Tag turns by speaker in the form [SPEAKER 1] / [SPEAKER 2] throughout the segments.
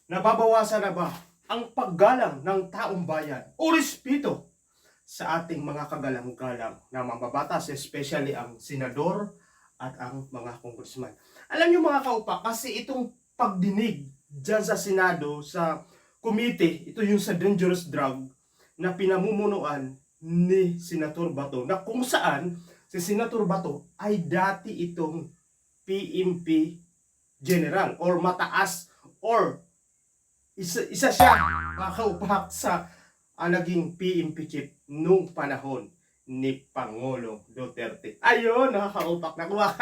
[SPEAKER 1] Nababawasan na ba ang paggalang ng taong bayan o respeto sa ating mga kagalang-galang na mambabatas, especially ang senador at ang mga congressman? Alam niyo mga kaupa, kasi itong pagdinig dyan sa Senado, sa committee, ito yung sa dangerous drug na pinamumunuan ni Senator Bato, na kung saan si Senator Bato ay dati itong PMP general or mataas or isa siya makaupak sa naging PMP chief nung panahon ni Pangulong Duterte. Ayun, nakakaupak na kuha.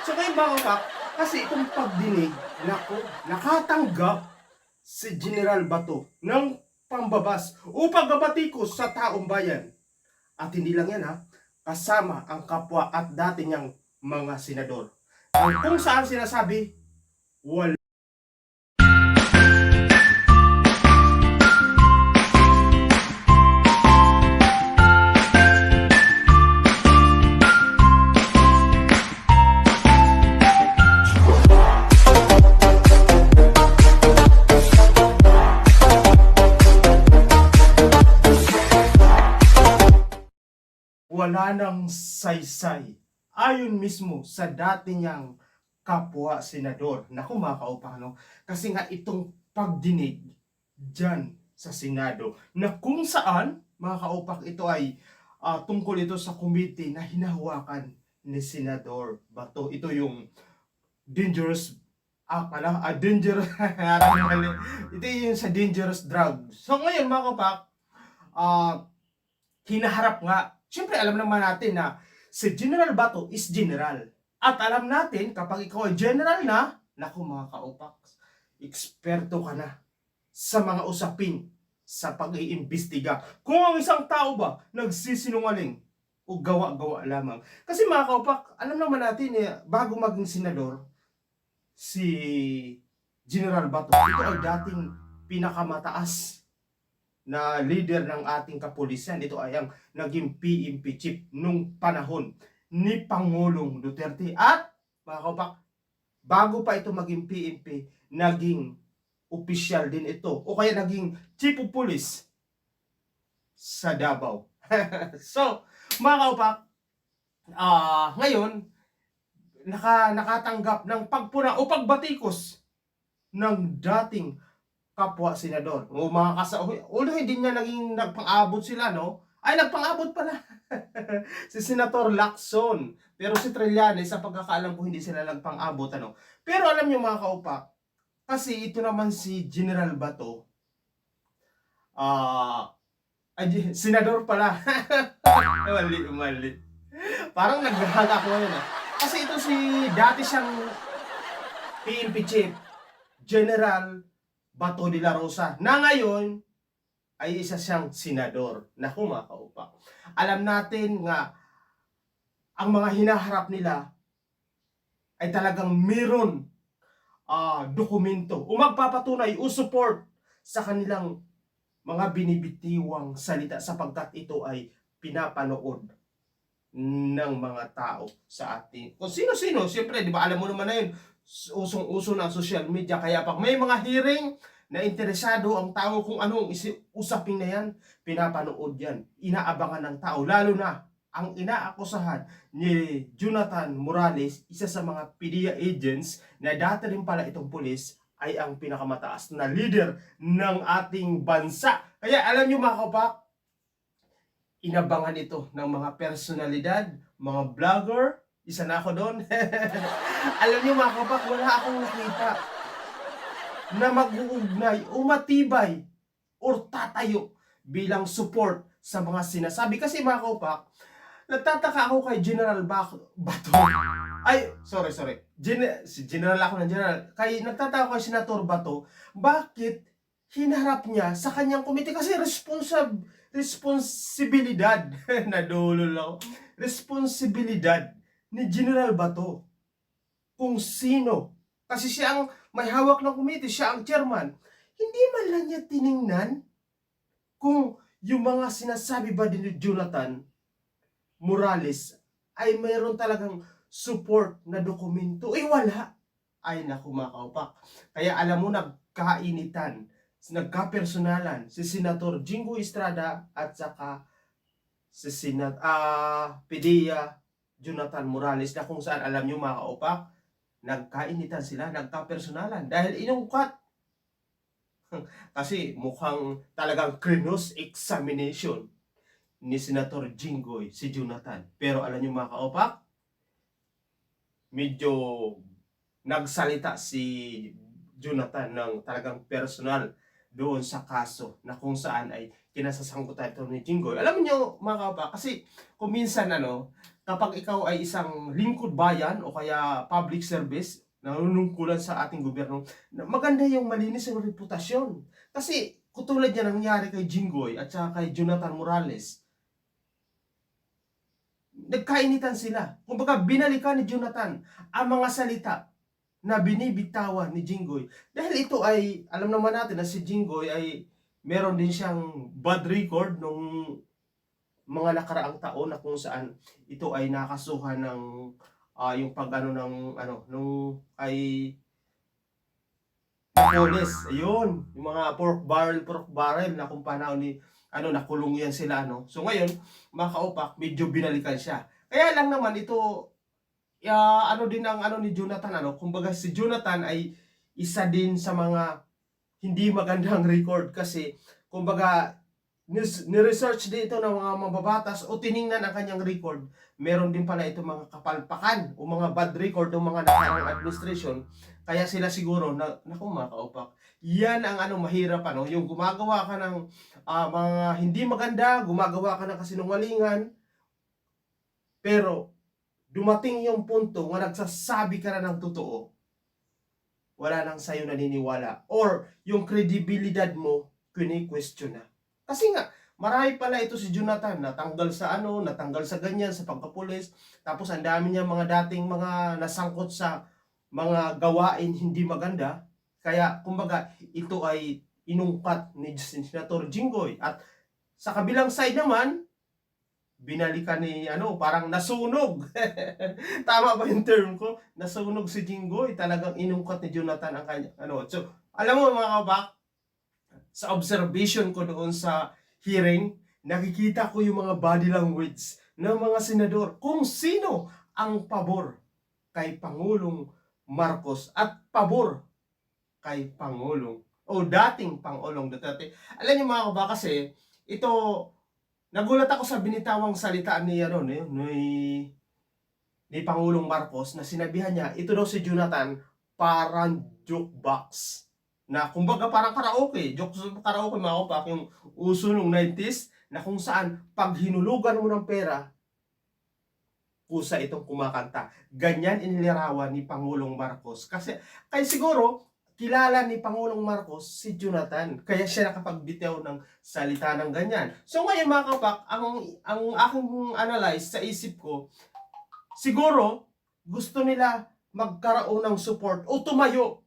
[SPEAKER 1] So kayo ba kaupak? Kasi itong pagdinig, naku, nakatanggap si General Bato ng pambabas o pagbabatikos sa taong bayan. At hindi lang yan ha, kasama ang kapwa at dati niyang mga senador. Kung saan sinasabi, wala. Wala nang saysay. Ayon mismo sa dati niyang kapwa senador. Naku mga kaupa, no? Kasi nga itong pagdinig dyan sa Senado na kung saan, mga kaupak, ito ay tungkol ito sa committee na hinahawakan ni Senador Bato. Ito yung dangerous dangerous ito yung sa dangerous drug. So ngayon mga kaupak, hinaharap nga. Siyempre alam naman natin na si General Bato is general. At alam natin kapag ikaw ay general na, naku mga kaupak, eksperto ka na sa mga usapin sa pag-iimbestiga. Kung ang isang tao ba nagsisinungaling o gawa-gawa lamang. Kasi mga kaupak, alam naman natin bago maging senador, si General Bato, ito ay dating pinakamataas na leader ng ating kapulisan. Ito ay ang naging PMP chief nung panahon ni Pangulong Duterte. At mga kaupak, bago pa ito maging PMP, naging opisyal din ito o kaya naging chief of police sa Davao. So, mga kaupak, ngayon, nakatanggap ng pagpuna o pagbatikos ng dating kapwa senador o mga although hindi niya naging nagpang-abot sila, no? Ay, nagpang-abot pala si Senator Lacson, pero si Trillanes sa pagkakaalam ko hindi sila nagpang-abot, ano? Pero alam niyo mga kaupak, kasi ito naman si General Bato, senador pala. mali parang naghahaga ako ngayon kasi ito si dati siyang PNP chief General Bato de la Rosa, na ngayon ay isa siyang senador. Naku mga kaupak, alam natin nga ang mga hinaharap nila ay talagang meron dokumento o magpapatunay o support sa kanilang mga binibitiwang salita, sapagkat ito ay pinapanood ng mga tao sa atin. Kung sino-sino, siyempre, di ba, alam mo naman na yun, usong-uso ng social media. Kaya pag may mga hearing na interesado ang tao kung anong usapin na yan, pinapanood yan. Inaabangan ng tao, lalo na ang inaakusahan ni Jonathan Morales, isa sa mga PDEA agents na dati rin pala itong pulis, ay ang pinakamataas na leader ng ating bansa. Kaya alam nyo mga kapak, inabangan ito ng mga personalidad, mga vlogger, isa na ako doon. Alam nyo mga kapak, wala akong nakita na mag-uugnay o matibay or tatayo bilang support sa mga sinasabi. Kasi mga kapak, nagtataka ako kay General Bato. Ay, sorry. General ako ng general. Nagtataka ako kay Senator Bato, bakit hinarap niya sa kanyang komite? Kasi responsibilidad nadulol ako. Responsibilidad ni General Bato kung sino. Kasi siya ang may hawak ng komite, siya ang chairman. Hindi man lang niya tiningnan kung yung mga sinasabi ba din ni Jonathan Morales ay mayroon talagang support na dokumento. Wala. Ay naku mga kaupak. Kaya alam mo, nagkainitan, nagkapersonalan si Senator Jingo Estrada at saka si Padilla Jonathan Morales, na kung saan alam nyo mga kaupak, nagkainitan sila, nagkapersonalan dahil inungkat. Kasi mukhang talagang cross examination ni Senator Jinggoy si Jonathan. Pero alam nyo mga kaupak, medyo nagsalita si Jonathan ng talagang personal doon sa kaso na kung saan ay kinasasangkutan ito ni Jinggoy. Alam niyo mga kaupak, kasi kung minsan kapag ikaw ay isang lingkod bayan o kaya public service, nanunungkulan sa ating gobyerno, maganda yung malinis yung reputasyon. Kasi katulad yan nangyari kay Jinggoy at saka kay Jonathan Morales. Nagkainitan sila. Kumbaga binalikan ni Jonathan ang mga salita na binibitawan ni Jinggoy. Dahil ito ay, alam naman natin na si Jinggoy ay meron din siyang bad record nung mga nakaraang taon na kung saan ito ay nakasuhan ng yung nung ay Bacones, ayun, yung mga pork barrel na kung paano ni nakulong yan sila So ngayon, mga kaupak, medyo binalikan siya. Kaya lang naman ito din ang ni Jonathan kumbaga si Jonathan ay isa din sa mga hindi magandang record kasi kumbaga ni-research din ito ng mga mababatas o tiningnan ang kanyang record. Meron din pala ito mga kapalpakan o mga bad record ng mga nakaraang administration. Kaya sila siguro naku mga kaupak, yan ang mahirap yung gumagawa ka ng mga hindi maganda, gumagawa ka ng kasinungalingan, pero dumating yung punto na nagsasabi ka na ng totoo, wala nang sa'yo naniniwala or yung credibilidad mo kini-question na. Kasi nga, marami pala ito si Jonathan, natanggal sa ganyan, sa pagkapulis, tapos ang dami niya mga dating mga nasangkot sa mga gawain hindi maganda, kaya kumbaga ito ay inungkat ni Senator Jinggoy. At sa kabilang side naman, binalikan ni parang nasunog. Tama ba yung term ko? Nasunog si Jinggoy. Talagang inungkat ni Jonathan ang kanya. So, alam mo mga kabak, sa observation ko doon sa hearing, nakikita ko yung mga body language ng mga senador kung sino ang pabor kay Pangulong Marcos at pabor kay Pangulong o dating Pangulong Duterte. Alam niyo mga kabak, kasi ito, nagulat ako sa binitawang salita ni Pangulong Marcos na sinabihan niya, ito daw si Jonathan parang jukebox. Na kumbaga parang karaoke, karaoke mga kapak, yung uso nung 90s, na kung saan pag hinulugan mo ng pera, kusa itong kumakanta. Ganyan inilarawan ni Pangulong Marcos. Kasi siguro, kilala ni Pangulong Marcos si Jonathan, kaya siya nakapagbitaw ng salita ng ganyan. So ngayon mga kapak, ang aking analyze sa isip ko, siguro gusto nila magkaroon ng support o tumayo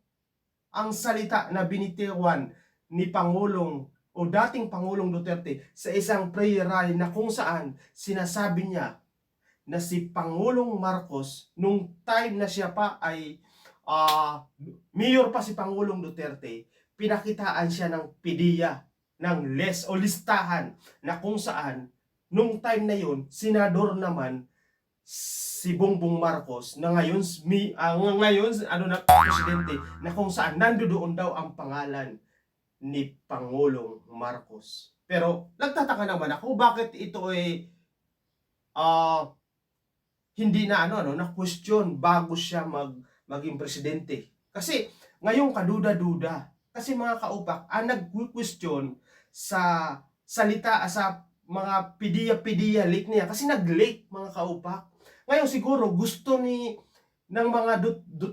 [SPEAKER 1] ang salita na binitawan ni Pangulong o dating Pangulong Duterte sa isang prayer rally na kung saan sinasabi niya na si Pangulong Marcos, nung time na siya pa ay mayor pa si Pangulong Duterte, pinakitaan siya ng PDEA, ng list o listahan na kung saan nung time na yun, senador naman si Bongbong Marcos na ngayon presidente, na kung saan nandoon daw ang pangalan ni Pangulong Marcos. Pero nagtataka naman ako bakit ito ay hindi na na question bago siya maging presidente. Kasi ngayon kaduda-duda. Kasi mga kaupak, nag-question sa salita sa mga PDEA leak niya kasi nag-leak mga kaupak. Ngayon siguro gusto ng mga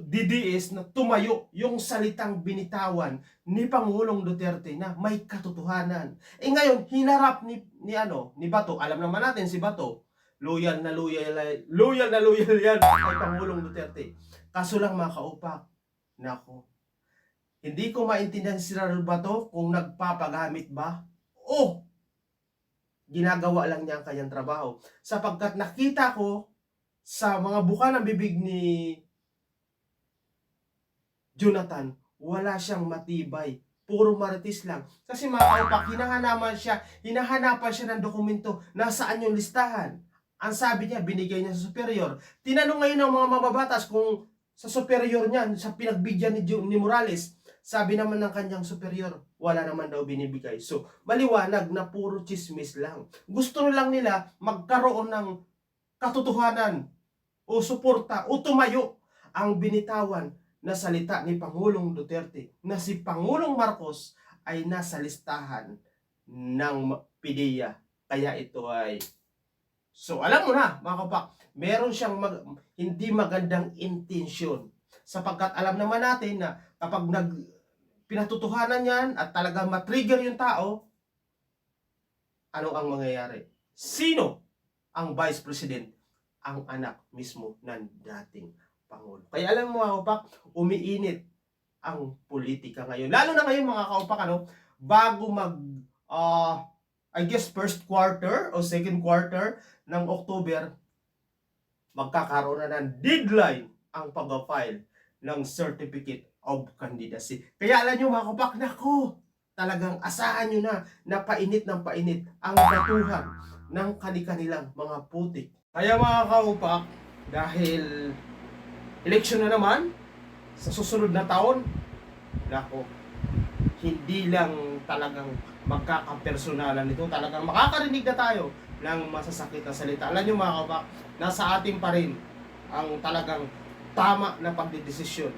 [SPEAKER 1] DDS na tumayo yung salitang binitawan ni Pangulong Duterte na may katotohanan. Ngayon hinarap ni Bato. Alam naman natin si Bato, loyal na loyal yan kay Pangulong Duterte. Kaso lang mga kaupak, nako, hindi ko maintindihan si Ronald Bato kung nagpapagamit ba o ginagawa lang niya ang kanyang trabaho. Sapagkat nakita ko sa mga buka ng bibig ni Jonathan, wala siyang matibay. Puro marites lang. Kasi mga kaupak, hinahanapan siya ng dokumento nasaan yung listahan. Ang sabi niya, binigay niya sa superior. Tinanong ngayon ng mga mababatas kung sa superior niya, sa pinagbigyan ni Morales, sabi naman ng kanyang superior, wala naman daw binibigay. So, maliwanag na puro chismis lang. Gusto lang nila magkaroon ng katotohanan o suporta o tumayo ang binitawan na salita ni Pangulong Duterte na si Pangulong Marcos ay nasa listahan ng PDEA. Kaya ito ay... So, alam mo na, mga kapak, meron siyang hindi magandang intensyon. Sapagkat alam naman natin na kapag pinatutuhanan yan at talagang matrigger yung tao, ano ang mangyayari? Sino ang Vice President? Ang anak mismo ng dating Pangulo. Kaya alam mo mga kaupak, umiinit ang politika ngayon. Lalo na ngayon mga kaupak, bago I guess first quarter o second quarter ng October, magkakaroon na ng deadline ang pag-file ng Certificate of Candidacy. Kaya alam nyo mga kaupak, nako, talagang asahan nyo na painit ng painit ang batuhan ng kanilang mga putik. Kaya mga kaupak, dahil eleksyon na naman sa susunod na taon, nako, hindi lang talagang magkakapersonalan ito, talagang makakarinig na tayo ng masasakit na salita. Alam nyo mga kaupak, nasa atin pa rin ang talagang tama na pagdidesisyon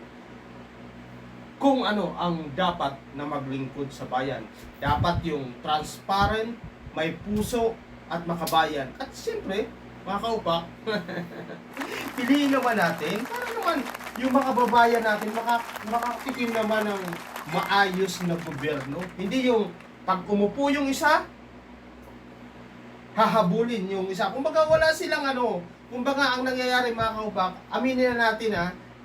[SPEAKER 1] kung ano ang dapat na maglingkod sa bayan. Dapat yung transparent, may puso at makabayan. At siyempre, mga kaupak, piliin naman natin para naman yung mga babayan natin makakatikim naman ng maayos na gobyerno. Hindi yung pag umupo yung isa, hahabulin yung isa. Kumbaga wala silang kumbaga ang nangyayari mga kaupak, aminin na natin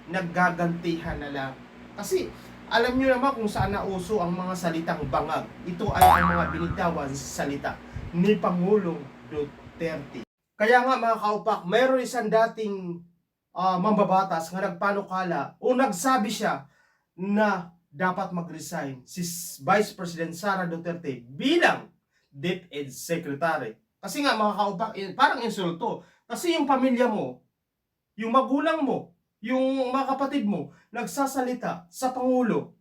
[SPEAKER 1] naggagantihan na lang. Kasi alam nyo naman kung saan nauso ang mga salitang bangag. Ito ay ang mga binitawan sa salita ni Pangulong Duterte. Kaya nga mga kaupak, mayroon isang dating mambabatas nga nagpanukala o nagsabi siya na dapat mag-resign si Vice President Sara Duterte bilang DepEd Secretary. Kasi nga mga kaupak, parang insulto. Kasi yung pamilya mo, yung magulang mo, yung mga kapatid mo, nagsasalita sa Pangulo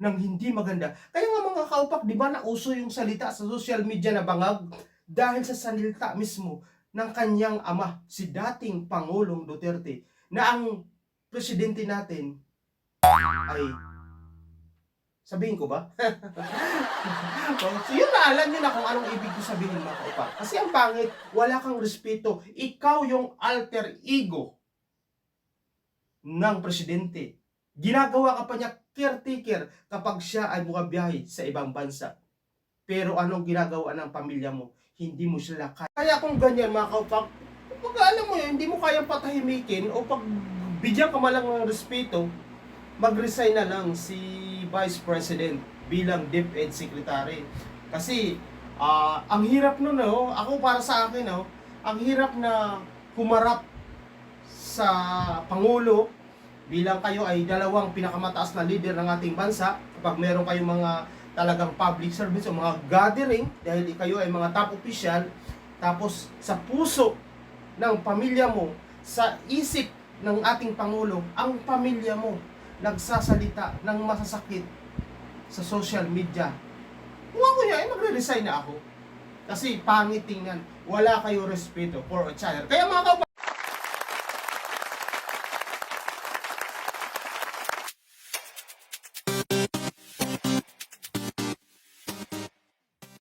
[SPEAKER 1] ng hindi maganda. Kaya nga mga kaupak, di ba nauso yung salita sa social media na bangag dahil sa salita mismo ng kanyang ama, si dating Pangulong Duterte, na ang presidente natin ay, sabihin ko ba? So yun na, alam nyo na kung anong ibig ko sabihin mga kaupak. Kasi ang pangit, wala kang respeto. Ikaw yung alter ego ng presidente. Ginagawa ka pa niya caretaker kapag siya ay bumabiyahe sa ibang bansa. Pero anong ginagawa ng pamilya mo? Hindi mo sila kaya. Kaya kung ganyan mga kaupak, pag alam mo yun, hindi mo kayang patahimikin o pag bigyan ka malang ng respeto, mag-resign na lang si Vice President bilang DepEd Secretary. Kasi ang hirap nun, ako para sa akin, ang hirap na humarap sa Pangulo bilang kayo ay dalawang pinakamataas na leader ng ating bansa. Kapag meron kayong mga talagang public service o mga gathering, dahil kayo ay mga top official, tapos sa puso ng pamilya mo, sa isip ng ating Pangulo, ang pamilya mo nagsasalita ng masasakit sa social media. Kung ako yan, magre-resign na ako. Kasi pangit tingnan, wala kayo respeto for a child. Kaya mga